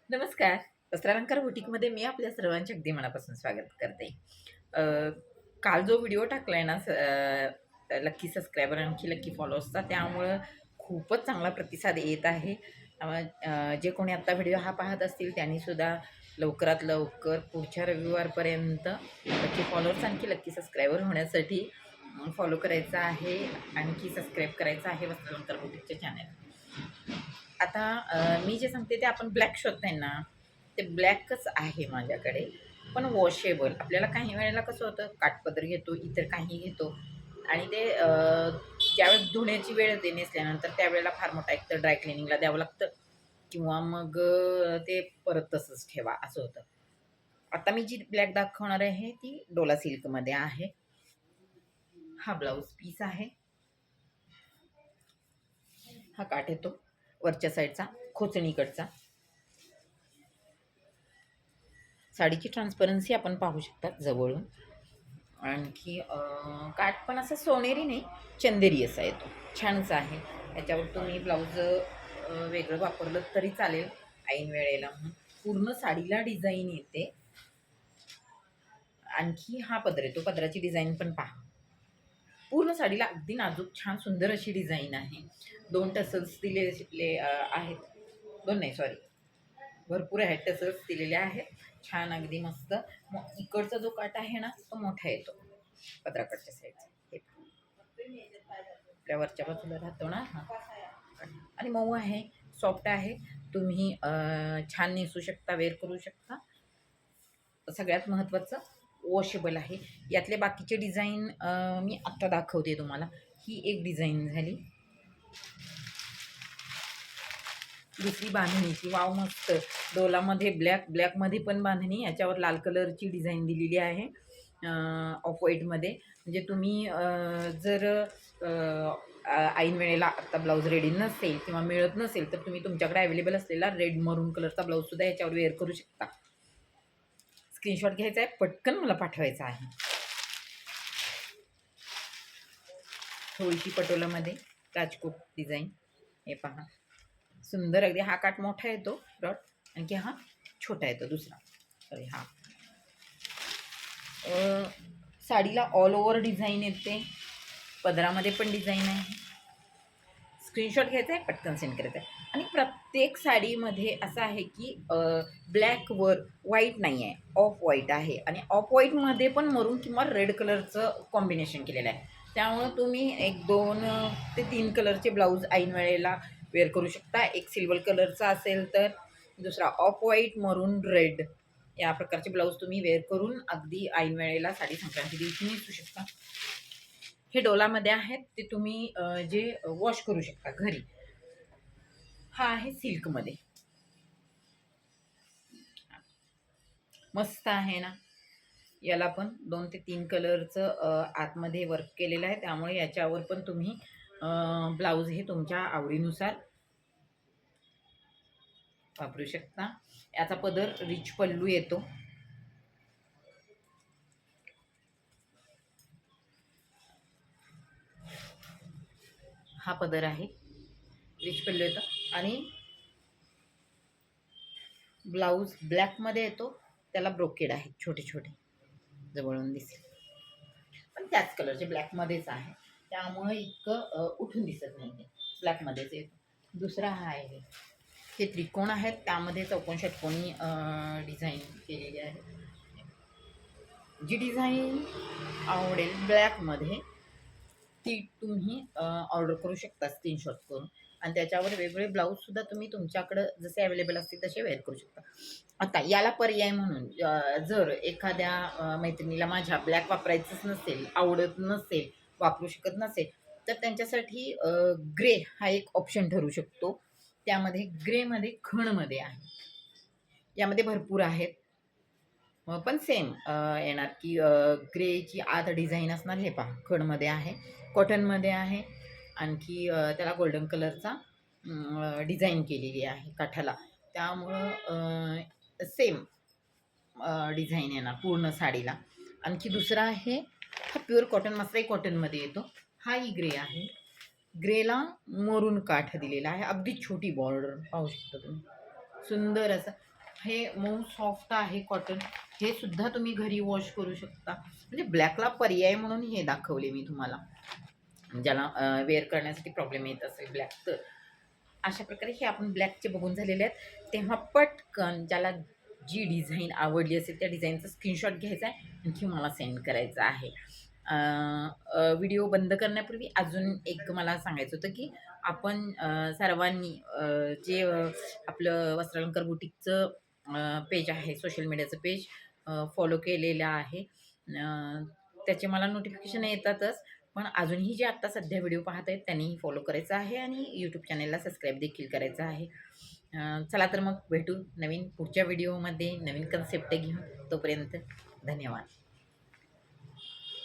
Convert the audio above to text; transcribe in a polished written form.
नमस्कार. वस्त्रालंकार बुटीकमध्ये मी आपल्या सर्वांचे अगदी मनापासून स्वागत करते. अ, काल जो व्हिडिओ टाकलाय ना लकी सबस्क्रायबर आणखी लकी फॉलोअर्सचा, त्यामुळं खूपच चांगला प्रतिसाद येत आहे. अ, अ, जे कोणी आत्ता व्हिडिओ हा पाहत असतील त्यांनीसुद्धा लवकरात लवकर पुढच्या रविवारपर्यंत लकी फॉलोअर्स आणखी लकी सबस्क्रायबर होण्यासाठी फॉलो करायचं आहे, आणखी सबस्क्राईब करायचं आहे वस्त्रालंकार बुटीकचे चॅनल. आता मी जे सांगते ते आपण ब्लॅक शोधताय ना, ते ब्लॅकच आहे माझ्याकडे. पण वॉशेबल. आपल्याला काही वेळेला कसं होतं, काठपदर घेतो, इतर काही घेतो आणि ते ज्यावेळेस धुण्याची वेळ येते नेसल्यानंतर त्यावेळेला फार मोठा एकतर ड्राय क्लिनिंगला द्यावं लागतं किंवा मग ते परत तसंच ठेवा असं होतं. आता मी जी ब्लॅक दाखवणार आहे ती डोला सिल्कमध्ये आहे. हा ब्लाऊज पीस आहे. हा काठ येतो वरच्या साईडचा, खोचणीकडचा. साडीची ट्रान्सपरन्सी आपण पाहू शकता जवळून. आणखी काठ पण असं सोनेरी नाही, चंदेरी असा येतो. छानच आहे. याच्यावर तुम्ही ब्लाऊज वेगळं वापरलं तरी चालेल ऐन वेळेला म्हणून. पूर्ण साडीला डिझाईन येते. आणखी हा पदर येतो. पदराची डिझाईन पण पहा. पूर्ण साडीला अगदी नाजूक छान सुंदर अशी डिझाईन आहे. 2 टसल्स दिलेले आहेत. 2 नाही सॉरी. भरपूर आहेत टसल्स दिलेले आहेत. छान अगदी मस्त. मग इकडचा जो काठ आहे ना तो मोठा येतो पदराकडच्या साईडचा. हे आपल्या वरच्या बाजूला राहतो ना हा आणि मऊ आहे, सॉफ्ट आहे. तुम्ही छान नेसू शकता, वेअर करू शकता. सगळ्यात महत्त्वाचं वॉशेबल आहे. यातले बाकीचे डिझाईन मी आत्ता दाखवते तुम्हाला. ही एक डिझाईन झाली. दुसरी बांधणीची वाव मस्त. डोलामध्ये ब्लॅकमध्ये पण बांधणी, याच्यावर लाल कलरची डिझाईन दिलेली आहे ऑफ व्हाईटमध्ये. म्हणजे तुम्ही जर ऐन वेळेला आत्ता ब्लाऊज रेडी नसेल किंवा मिळत नसेल तर तुम्ही तुमच्याकडे अवेलेबल असलेला रेड मरून कलरचा ब्लाऊजसुद्धा याच्यावर वेअर करू शकता. स्क्रीनशॉट घ्यायचा आहे, पटकन मला पाठवायचा आहे. थोडीशी पटोलामध्ये राजकोट डिझाईन हे पहा. सुंदर अगदी. हा काठ मोठा येतो डॉट, आणखी हा छोटा येतो दुसरा. सॉरी हा साडीला ऑल ओव्हर डिझाईन येते. पदरामध्ये पण डिझाईन आहे. स्क्रीनशॉट घ्यायचा आहे, पटकन सेंड करायचं आहे. आणि प्रत्येक साडीमध्ये असं आहे की ब्लॅकवर व्हाईट नाही आहे, ऑफ व्हाईट आहे. आणि ऑफ व्हाईटमध्ये पण मरून किंवा रेड कलरचं कॉम्बिनेशन केलेलं आहे. त्यामुळं तुम्ही 1-2 ते 3 कलरचे ब्लाऊज ऐन वेळेला वेअर करू शकता. एक सिल्वर कलरचा असेल तर दुसरा ऑफ व्हाईट, मरून, रेड या प्रकारचे ब्लाऊज तुम्ही वेअर करून अगदी ऐन वेळेला साडी संक्रांती दिवशी नेसू शकता. हे डोलामध्ये आहेत, ते तुम्ही जे वॉश करू शकता घरी. हा आहे सिल्कमध्ये. मस्त आहे ना. याला पण 2 ते 3 कलरचं आतमध्ये वर्क केलेलं आहे. त्यामुळे याच्यावर पण तुम्ही ब्लाऊज हे तुमच्या आवडीनुसार वापरू शकता. याचा पदर रिच पल्लू येतो. हा पदर आहे, रिच पल्लू येतो आणि ब्लाऊज ब्लॅकमध्ये येतो. त्याला ब्रोकेड आहे छोटे छोटे, जवळून दिसेल. पण त्याच कलरचे ब्लॅकमध्येच आहे. त्यामुळे इतकं उठून दिसत नाही. ते ब्लॅकमध्येच येतो. दुसरा हा आहे. हे त्रिकोण आहेत, त्यामध्ये चौकोन षटकोनी डिझाईन केलेली आहे. जी डिझाईन आवडेल ब्लॅकमध्ये ती तुम्ही ऑर्डर करू शकता स्क्रीनशॉट करून. आणि त्याच्यावर वेगवेगळे ब्लाऊजसुद्धा तुम्ही तुमच्याकडं जसे अवेलेबल असतील तसे वेअर करू शकता. आता याला पर्याय म्हणून जर एखाद्या मैत्रिणीला माझ्या ब्लॅक वापरायचंच नसेल, आवडत नसेल, वापरू शकत नसेल, तर त्यांच्यासाठी ग्रे हा एक ऑप्शन ठरू शकतो. त्यामध्ये ग्रेमध्ये खणमध्ये आहे. यामध्ये भरपूर आहेत. पण सेम येणार की ग्रेची आत डिझाईन असणार. हे पहा, खणमध्ये आहे, कॉटनमध्ये आहे. आणखी त्याला गोल्डन कलरचा डिझाईन केलेली आहे काठाला. त्यामुळं सेम डिझाईन येणार पूर्ण साडीला. आणखी दुसरा आहे, हा प्युअर कॉटन मसाई कॉटनमध्ये येतो. हाही ग्रे आहे. ग्रेला मरून काठ दिलेला आहे. अगदी छोटी बॉर्डर पाहू शकता तुम्ही. सुंदर असं हे मऊ सॉफ्ट आहे कॉटन. हे सुद्धा तुम्ही घरी वॉश करू शकता. म्हणजे ब्लॅकला पर्याय म्हणून हे दाखवले मी तुम्हाला, ज्याला वेअर करण्यासाठी प्रॉब्लेम येत असेल ब्लॅक. तर अशा प्रकारे हे आपण ब्लॅकचे बघून झालेले आहेत. तेव्हा पटकन ज्याला जी डिझाईन आवडली असेल त्या डिझाईनचा स्क्रीनशॉट घ्यायचा आहे, आणखी मला सेंड करायचा आहे. व्हिडिओ बंद करण्यापूर्वी अजून एक मला सांगायचं होतं की आपण सर्वांनी जे आपलं वस्त्रालंकार बुटीकचं पेज आहे, सोशल मीडियाचं पेज फॉलो केलेलं आहे. त्याचे मला नोटिफिकेशन येतातच, पण अजूनही जे आत्ता सध्या व्हिडिओ पाहत आहेत त्यांनीही फॉलो करायचं आहे आणि यूट्यूब चॅनलला सबस्क्राईब देखील करायचं आहे. चला तर मग भेटू नवीन पुढच्या व्हिडिओमध्ये नवीन कन्सेप्ट घेऊन. तोपर्यंत धन्यवाद.